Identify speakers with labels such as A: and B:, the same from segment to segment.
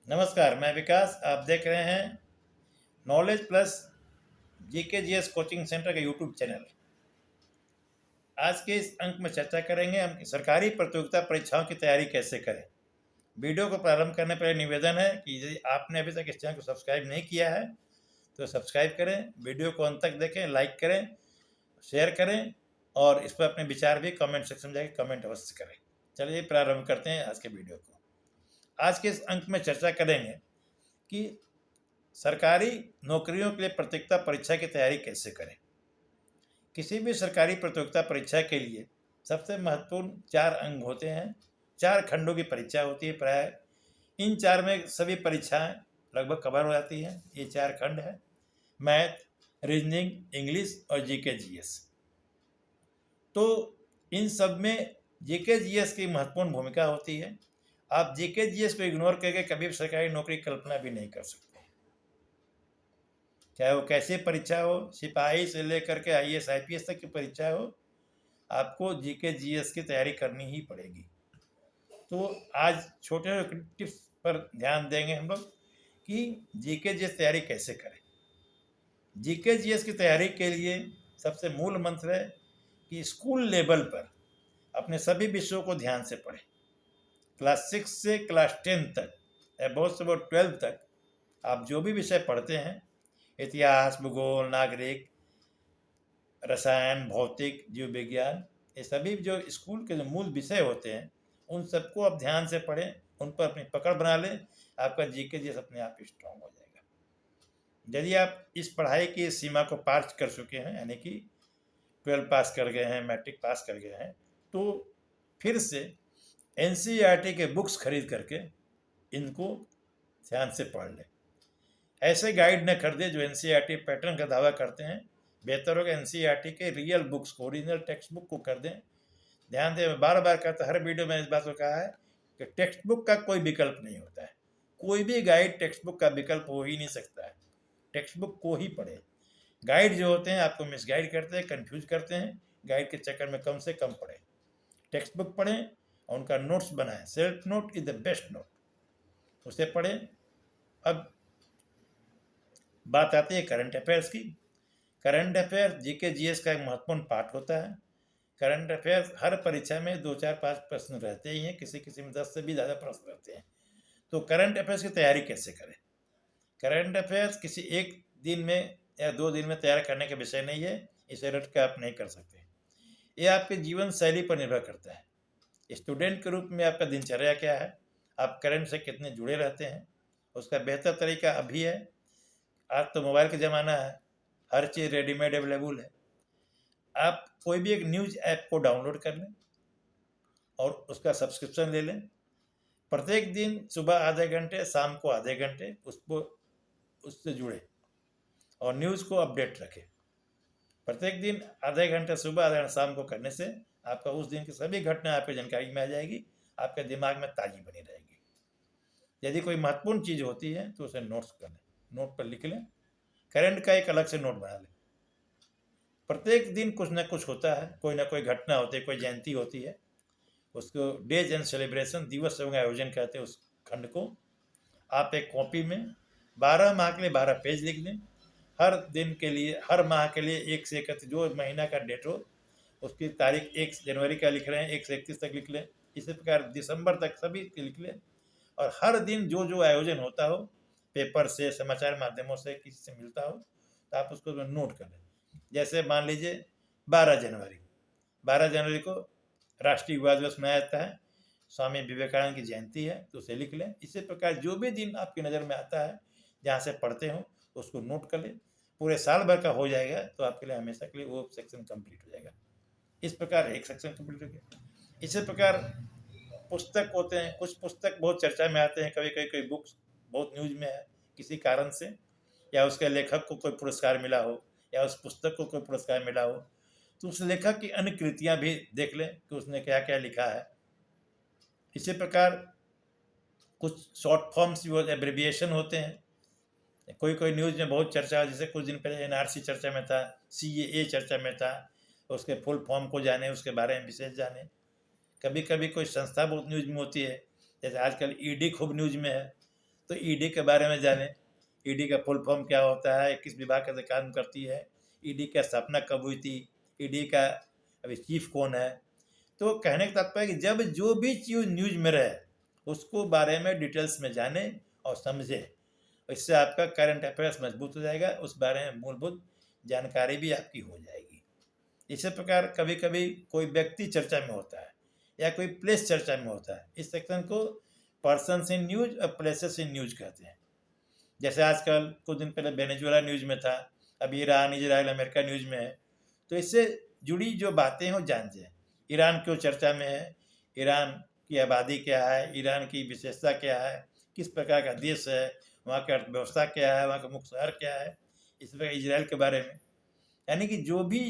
A: नमस्कार, मैं विकास। आप देख रहे हैं knowledge plus GK coaching centre का यूट्यूब चैनल। आज के इस अंक में चर्चा करेंगे हम सरकारी प्रतियोगिता परीक्षाओं की तैयारी कैसे करें। वीडियो को प्रारंभ करने पर निवेदन है कि यदि आपने अभी तक इस चैनल को सब्सक्राइब नहीं किया है तो सब्सक्राइब करें, वीडियो को अंत तक देखें, लाइक करें, शेयर करें और इस पर अपने विचार भी कमेंट सेक्शन में जाकर कमेंट अवश्य करें। चलिए प्रारंभ करते हैं आज के वीडियो को। आज के इस अंक में चर्चा करेंगे कि सरकारी नौकरियों के लिए प्रतियोगिता परीक्षा की तैयारी कैसे करें। किसी भी सरकारी प्रतियोगिता परीक्षा के लिए सबसे महत्वपूर्ण 4 अंग होते हैं। 4 खंडों की परीक्षा होती है। प्राय इन 4 में सभी परीक्षाएं लगभग कवर हो जाती हैं। ये 4 खंड है: मैथ, रीजनिंग, इंग्लिश और जीके जीएस। तो इन सब में जीके जीएस की महत्वपूर्ण भूमिका होती है। आप जीके जीएस को इग्नोर करके कभी भी सरकारी नौकरी की कल्पना भी नहीं कर सकते, चाहे वो कैसी परीक्षा हो, सिपाही से लेकर के आईएएस आईपीएस तक की परीक्षा हो, आपको जीके जीएस की तैयारी करनी ही पड़ेगी। तो आज छोटे टिप्स पर ध्यान देंगे हम लोग कि जीके जीएस तैयारी कैसे करें। जीके जीएस की तैयारी के लिए सबसे मूल मंत्र है कि स्कूल लेवल पर अपने सभी विषयों को ध्यान से पढ़ें। क्लास 6 से क्लास 10 तक, अबाउट से अबाउट 12 तक आप जो भी विषय पढ़ते हैं, इतिहास, भूगोल, नागरिक, रसायन, भौतिक, जीव विज्ञान, ये सभी जो स्कूल के जो मूल विषय होते हैं उन सबको आप ध्यान से पढ़ें, उन पर अपनी पकड़ बना लें। आपका जीके जीएस अपने आप स्ट्रांग हो जाएगा। यदि आप इस पढ़ाई की सीमा को पार कर चुके हैं, यानी कि 12 पास कर गए हैं, मैट्रिक पास कर गए हैं, तो फिर से एनसीईआरटी के बुक्स खरीद करके इनको ध्यान से पढ़ लें। ऐसे गाइड न खरीदें जो एनसीईआरटी पैटर्न का दावा करते हैं। बेहतर होगा एनसीईआरटी के रियल बुक्स को, ओरिजिनल टेक्स्ट बुक को कर दें। ध्यान दें, मैं बार बार कहता, हर वीडियो में इस बात को कहा है कि टेक्स्ट बुक का कोई विकल्प नहीं होता है। कोई भी गाइड टेक्स्ट बुक का विकल्प हो ही नहीं सकता है। टेक्स्ट बुक को ही पढ़े। गाइड जो होते हैं आपको मिसगाइड करते हैं, कन्फ्यूज करते हैं। गाइड के चक्कर में कम से कम पढ़ें, टेक्स्ट बुक पढ़ें और उनका नोट्स बनाएं। Self note is the best note, उसे पढ़ें। अब बात आती है करंट अफेयर्स की। करंट अफेयर जीके जीएस का एक महत्वपूर्ण पार्ट होता है। करंट अफेयर्स हर परीक्षा में 2, 4, 5 प्रश्न रहते ही हैं, किसी किसी में 10 से भी ज़्यादा प्रश्न रहते हैं। तो करंट अफेयर्स की तैयारी कैसे करें। करंट अफेयर्स किसी एक दिन में या 2 दिन में तैयार करने का विषय नहीं है। इसे रट के आप नहीं कर सकते। ये आपके जीवन शैली पर निर्भर करता है। स्टूडेंट के रूप में आपका दिनचर्या क्या है, आप करंट से कितने जुड़े रहते हैं, उसका बेहतर तरीका अभी है। आज तो मोबाइल का ज़माना है, हर चीज़ रेडीमेड अवेलेबल है। आप कोई भी एक न्यूज़ ऐप को डाउनलोड कर लें और उसका सब्सक्रिप्शन ले लें। प्रत्येक दिन सुबह आधे घंटे, शाम को आधे घंटे उससे जुड़े और न्यूज़ को अपडेट रखें। प्रत्येक दिन आधे घंटे सुबह, आधे घंटे शाम को करने से आपका उस दिन की सभी घटना आपकी जानकारी में आ जाएगी, आपके दिमाग में ताज़ी बनी रहेगी। यदि कोई महत्वपूर्ण चीज़ होती है तो उसे नोट्स कर लें, नोट पर लिख लें। करंट का एक अलग से नोट बना लें। प्रत्येक दिन कुछ ना कुछ होता है, कोई ना कोई घटना होती है, कोई जयंती होती है, उसको डेज एंड सेलिब्रेशन, दिवस एवं आयोजन कहते हैं। उस खंड को आप एक कॉपी में 12 माह के लिए 12 पेज लिख लें। हर दिन के लिए, हर माह के लिए 1 से 31, जो महीना का डेट हो उसकी तारीख 1 जनवरी का लिख रहे हैं, 1 से 31 तक लिख लें। इसी प्रकार दिसंबर तक सभी के लिख लें। और हर दिन जो जो आयोजन होता हो, पेपर से, समाचार माध्यमों से, किसी से मिलता हो, तो आप उसको नोट कर लें। जैसे मान लीजिए 12 जनवरी को राष्ट्रीय युवा दिवस मनाया जाता है, स्वामी विवेकानंद की जयंती है, तो उसे लिख लें। इसी प्रकार जो भी दिन आपकी नज़र में आता है, जहाँ से पढ़ते हो, उसको नोट कर लें। पूरे साल भर का हो जाएगा तो आपके लिए हमेशा के लिए वो सेक्शन कंप्लीट हो जाएगा। इस प्रकार एक सेक्शन कंप्लीट हो गया। इसी प्रकार पुस्तक होते हैं, कुछ पुस्तक बहुत चर्चा में आते हैं, कभी कभी कोई बुक्स बहुत न्यूज में है किसी कारण से, या उसके लेखक को कोई पुरस्कार मिला हो, या उस पुस्तक को कोई पुरस्कार मिला हो, तो उस लेखक की अन्य कृतियाँ भी देख लें कि उसने क्या क्या लिखा है। इसी प्रकार कुछ शॉर्ट फॉर्म्स भी एब्रिविएशन होते हैं। कोई कोई न्यूज़ में बहुत चर्चा, जैसे कुछ दिन पहले एनआरसी चर्चा में था, सीएए चर्चा में था, उसके फुल फॉर्म को जाने, उसके बारे में विशेष जाने। कभी कभी कोई संस्था बहुत न्यूज में होती है, जैसे आजकल ईडी खूब न्यूज में है, तो ईडी के बारे में जाने, ईडी का फुल फॉर्म क्या होता है, किस विभाग के काम करती है, ईडी की स्थापना कब हुई थी, ईडी का अभी चीफ कौन है। तो कहने का तात्पर्य कि जब जो भी चीज़ न्यूज में रहे उसको बारे में डिटेल्स में जाने और समझे, इससे आपका करंट अफेयर्स मजबूत हो जाएगा, उस बारे में मूलभूत जानकारी भी आपकी हो जाएगी। इसी प्रकार कभी कभी कोई व्यक्ति चर्चा में होता है या कोई प्लेस चर्चा में होता है, इस सेक्शन को पर्सन्स इन न्यूज और प्लेसेस इन न्यूज कहते हैं। जैसे आजकल कुछ दिन पहले वेनेजुएला न्यूज में था, अभी ईरान, इजराइल, अमेरिका न्यूज में है। तो इससे जुड़ी जो बातें हैं वो जानते हैं। ईरान क्यों चर्चा में है, ईरान की आबादी क्या है, ईरान की विशेषता क्या है, किस प्रकार का देश है, वहाँ की अर्थव्यवस्था क्या है, वहाँ का मुख्य शहर क्या है, इस प्रकार इजराइल के बारे में। यानी कि जो भी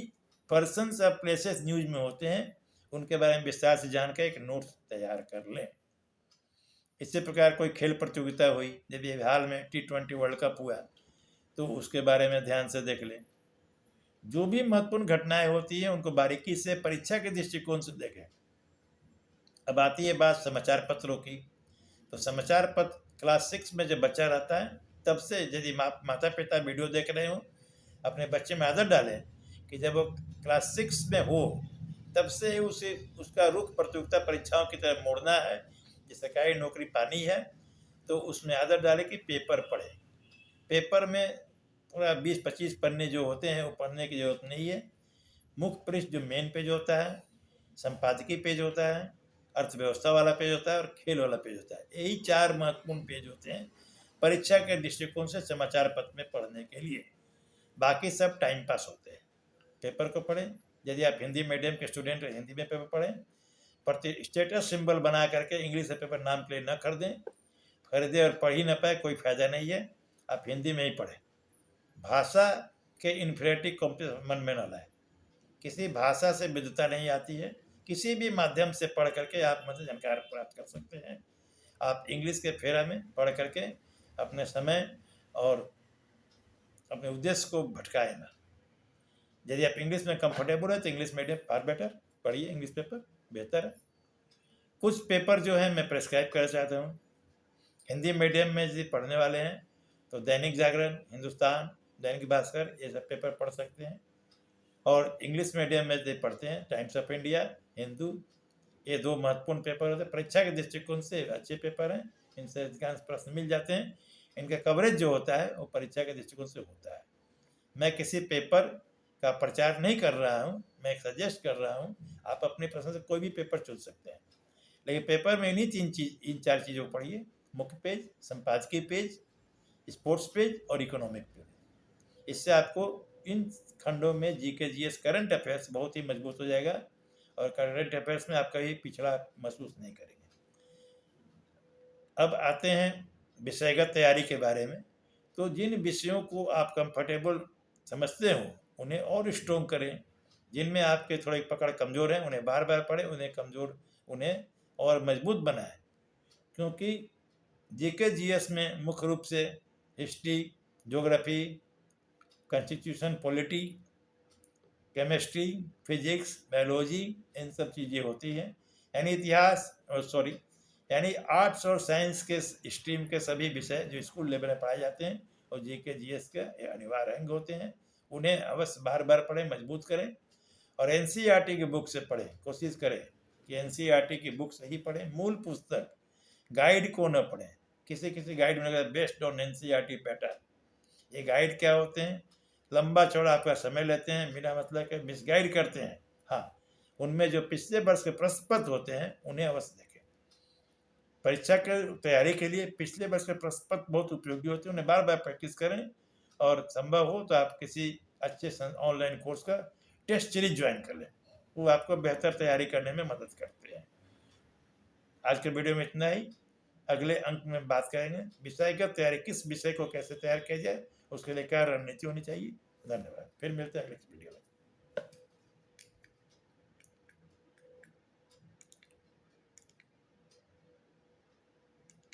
A: पर्सन्स और प्लेसेस न्यूज में होते हैं उनके बारे में विस्तार से जानकर एक नोट्स तैयार कर लें। इसी प्रकार कोई खेल प्रतियोगिता हुई, जब ये हाल में T20 वर्ल्ड कप हुआ, तो उसके बारे में ध्यान से देख लें। जो भी महत्वपूर्ण घटनाएं होती हैं उनको बारीकी से परीक्षा के दृष्टिकोण से देखें। अब आती है बात समाचार पत्रों की। तो समाचार पत्र क्लास 6 में जब बच्चा रहता है तब से, यदि माता पिता वीडियो देख रहे हो, अपने बच्चे में आदत डालें कि जब वो क्लास 6 में हो तब से उसे उसका रुख प्रतियोगिता परीक्षाओं की तरफ मोड़ना है। जैसे सरकारी नौकरी पानी है तो उसमें आदत डालें कि पेपर पढ़े। पेपर में पूरा 20-25 पन्ने जो होते हैं वो पढ़ने की जरूरत नहीं है। मुख्य पृष्ठ जो मेन पेज होता है, संपादकीय पेज होता है, अर्थव्यवस्था वाला पेज होता है और खेल वाला पेज होता है, यही 4 महत्वपूर्ण पेज होते हैं परीक्षा के दृष्टिकोण से समाचार पत्र में पढ़ने के लिए। बाकी सब टाइम पास होते हैं। पेपर को पढ़ें। यदि आप हिंदी मीडियम के स्टूडेंट हैं, हिंदी में पेपर पढ़ें। प्रति स्टेटस सिंबल बना करके इंग्लिश से पेपर नाम के लिए न खरीदें। खरीदे और पढ़ ही न पाए कोई फायदा नहीं है, आप हिंदी में ही पढ़ें। भाषा के इन्फिनिटी कॉम्प्लेक्स मन में न लाए। किसी भाषा से विद्वता नहीं आती है, किसी भी माध्यम से पढ़ करके आप मतलब जानकारी प्राप्त कर सकते हैं। आप इंग्लिश के फेरा में पढ़ करके अपने समय और अपने उद्देश्य को भटकाए ना। यदि आप इंग्लिश में कंफर्टेबल है तो इंग्लिश मीडियम फार बेटर, पढ़िए इंग्लिश पेपर, बेहतर है। कुछ पेपर जो है मैं प्रेस्क्राइब करना चाहता हूँ। हिंदी मीडियम में यदि पढ़ने वाले हैं तो दैनिक जागरण, हिंदुस्तान, दैनिक भास्कर, ये सब पेपर पढ़ सकते हैं। और इंग्लिश मीडियम में यदि पढ़ते हैं टाइम्स ऑफ इंडिया, हिंदू, ये 2 महत्वपूर्ण पेपर होते हैं। परीक्षा के दृष्टिकोण से अच्छे पेपर हैं, इनसे अधिकांश प्रश्न मिल जाते हैं। इनका कवरेज जो होता है वो परीक्षा के दृष्टिकोण से होता है। मैं किसी पेपर का प्रचार नहीं कर रहा हूँ, मैं एक सजेस्ट कर रहा हूँ। आप अपनी पसंद से कोई भी पेपर चुन सकते हैं, लेकिन पेपर में इन 4 चीज़ों को पढ़िए। मुख्य पेज, संपादकीय पेज, स्पोर्ट्स पेज और इकोनॉमिक पेज। इससे आपको इन खंडों में जीके जीएस करंट अफेयर्स बहुत ही मजबूत हो जाएगा और करंट अफेयर्स में आप कभी पिछड़ा महसूस नहीं करेंगे। अब आते हैं विषयगत तैयारी के बारे में। तो जिन विषयों को आप कंफर्टेबल समझते हो उन्हें और स्ट्रॉन्ग करें। जिनमें आपके थोड़े पकड़ कमज़ोर हैं उन्हें बार बार पढ़ें, उन्हें और मजबूत बनाएं। क्योंकि जीके जीएस में मुख्य रूप से history, geography, constitution, polity, chemistry, physics, biology, इन सब चीज़ें होती हैं। यानी आर्ट्स और साइंस के स्ट्रीम के सभी विषय जो स्कूल लेवल में पढ़ाए जाते हैं और जीके जीएस का अनिवार्य अंग होते हैं, उन्हें अवश्य बार बार पढ़ें, मजबूत करें। और एनसीईआरटी की बुक से पढ़ें। कोशिश करें कि एनसीईआरटी की बुक से ही पढ़ें, मूल पुस्तक, गाइड को न पढ़ें। किसी गाइड में बेस्ड ऑन एनसीईआरटी पैटर्न। ये गाइड क्या होते हैं, लंबा चौड़ा आपका समय लेते हैं, बिना मतलब के मिसगाइड करते हैं। हाँ, उनमें जो पिछले वर्ष के प्रश्न पत्र होते हैं उन्हें अवश्य देखें। परीक्षा के तैयारी के लिए पिछले वर्ष के प्रश्न पत्र बहुत उपयोगी होते हैं, उन्हें बार बार प्रैक्टिस करें। और संभव हो तो आप किसी अच्छे ऑनलाइन कोर्स का टेस्ट सीरीज ज्वाइन कर लें, वो आपको बेहतर तैयारी करने में मदद करते हैं। आज के वीडियो में इतना ही। अगले अंक में बात करेंगे विषयगत तैयारी, किस विषय को कैसे तैयार किया जाए, उसके लिए क्या रणनीति होनी चाहिए। धन्यवाद। फिर मिलते हैं अगले वीडियो में।